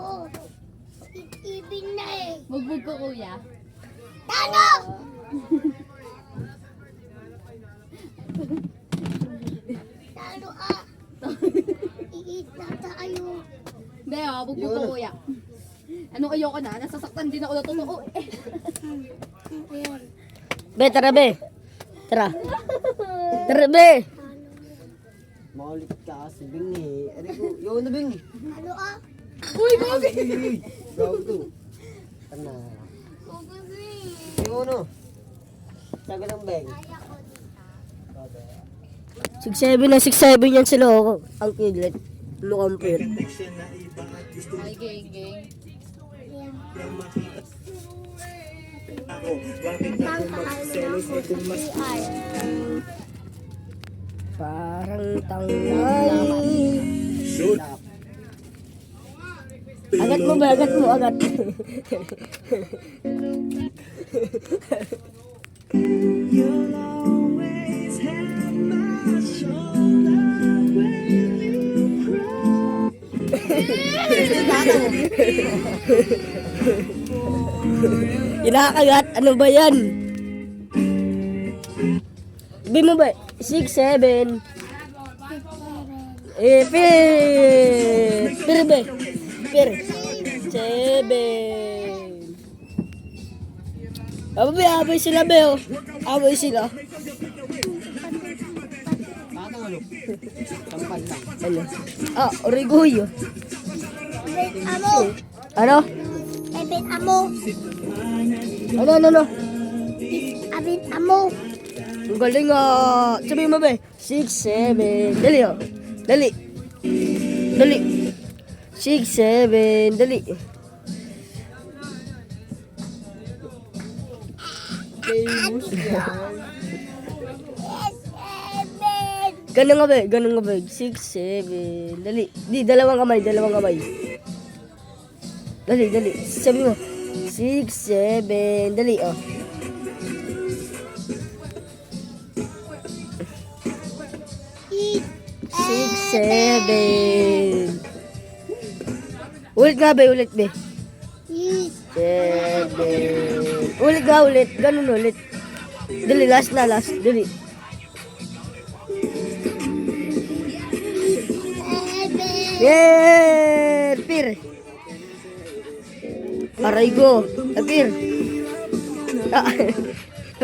mo. Ibin na eh. Bugbog ko, kuya. Tano! Tano ah. Iit na tayo. Hindi, bugbog ko, kuya. Anong ayoko na? Nasasaktan din ako na totoo. Ayan. Be, tara be. Tara. Tara be. Makulit ka kasi Bing eh. Ano ko? Yo na Bing. Ano ah? Uy, babi! Gaw to. Ano? Yo no. Saga ng Bing. 6'7 na 6'7 yan sila ako. Ang kidlet. Mukhang pair. Ay, geng, geng. Parang tangay. Agat mo ba? Agat mo, agat. You'll always have my shoulder when you cry. Inakagat? Ano ba yan? Sabi mo ba? 6'7". Eh, pir. Pir ba? Pir. 7. Abay sila be oh. Abay sila. Paano ano? Sampal lang. Ano? Ah, origuyo. Ibin amo. Ano? Ibin amo. Ano? Ibin amo. Ang galing ah. Sabi mo ba? 6'7". Dali oh. Dali. 6'7". Dali. Famous yan. Ganun nga ba? 6'7". Dali. Di, dalawang kamay. Dali. Sabi mo. 6'7". Dali oh. Eat. 6'7". Ulit nga ba? Ulit be. Eat. 7. Ulit. Ganun ulit. Dali, last. Dali. Ibin. Yeah! Pir. Aray ko. Pir.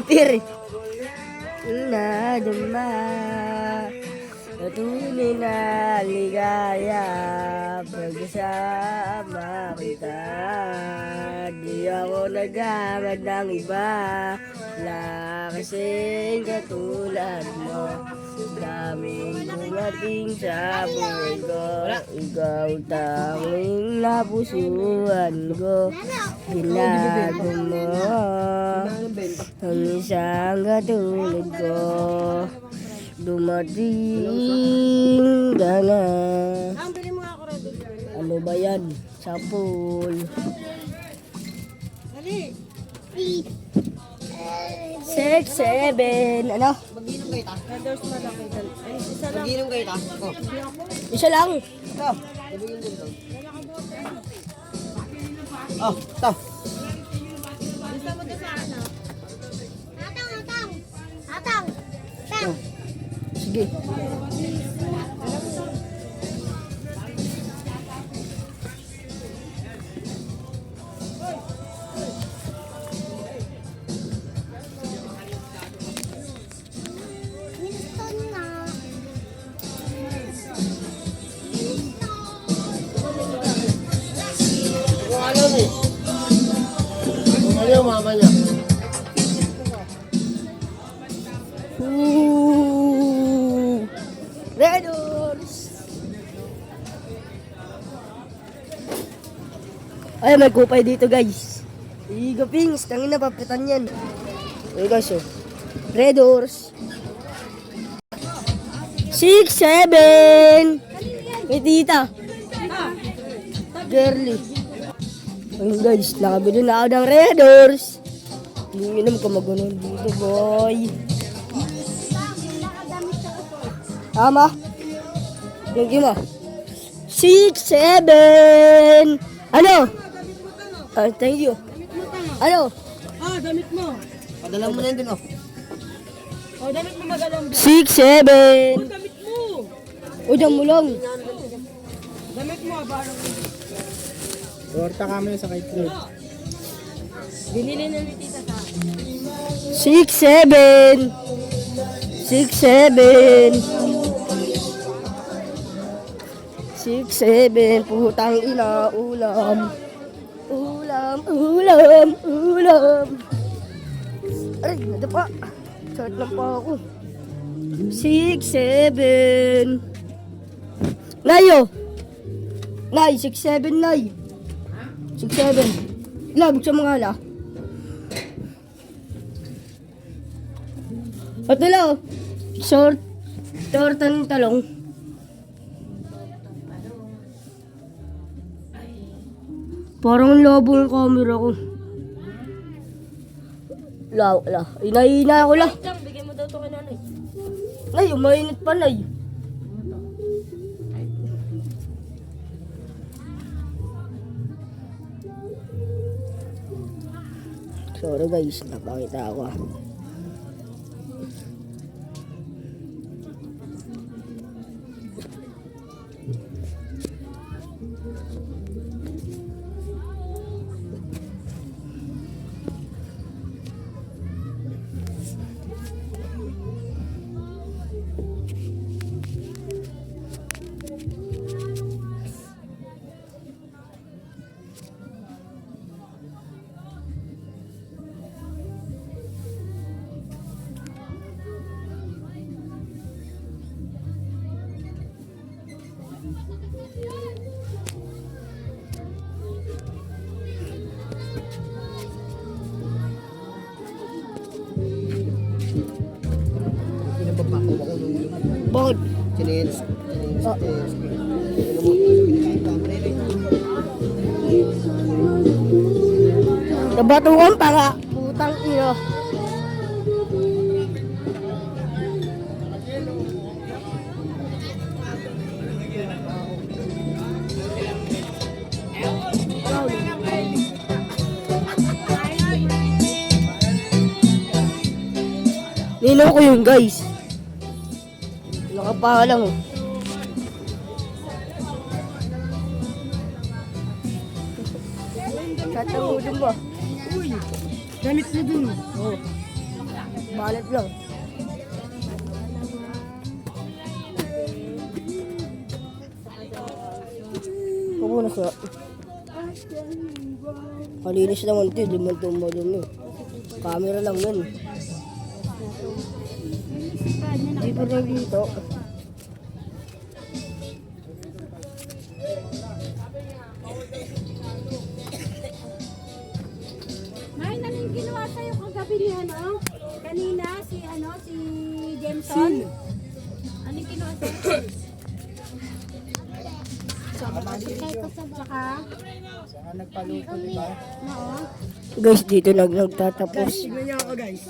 Pir. Duma. Tunay na ligaya pagkasama kita. Di ako nagagad ng iba. Wala kasing katulad mo. Daming dumating sa buhay ko. Ikaw tanging napusuan ko. Binago mo ang isang katulad ko. Dumating ka na. Ano ba yan? Sapul. Eat. 6'7". Ano? Mag-inom kayo ta? Mag-inom kayo ta? Oh. Isa lang. Ito. Ibigin din daw. Oh, ito. Atang. Sige. Winston na. Kung ano ni? Kung ano yung mama niya? Red Doors. Ay, may kupay dito guys. Iga pings, tangin na papitan yan. Ay guys oh. Red Doors. 6'7". May tita. Girly. Ayun guys, nakabili na ako ng Red Doors. Inom ka maganon dito boy. Tama. Yung mo. 6'7". Ano? Thank you. Ano? Padala mo na yun dun, oh. 6, 7. O, dyan mo lang. Torta kami sa kay Claude. 6, 7. 6, 7. 6, 7. Putang ina, ulam. Ulam, ulam, ulam. Aray, nadapa. Sakit lang pa ako. 6, 7. Nayo. Nay, 6, 7, Nay. 6, 7. Ila, buksan mo nga la. At wala, short. Torta ng talong. Parang labo yung camera ko. Wala. Inahina ako lang. Bigyan mo daw ito kay nanay. Nay, umainit pa, Nay. Sorry guys, napakita ako ah. Pinapapakuha ko nung Bakit? chinelis. Ah. Nabatukan pa nga. Putang ina. Nino ko yun guys. Nakapalang oh. Tatangulong ba? Uy, damit mo dun. Oo. Balat lang. Pupunas nga. Kalinis naman ito, di man tumba dun eh. Camera lang yun. Di pa rin dito. May naling ginawa sa'yo kagabi ni kanina si Jameson. Anong ginawa sa'yo? Saka Saka nagpaluto, di ba? oo. Guys, dito nagtatapos. Tignan niyo ako, guys.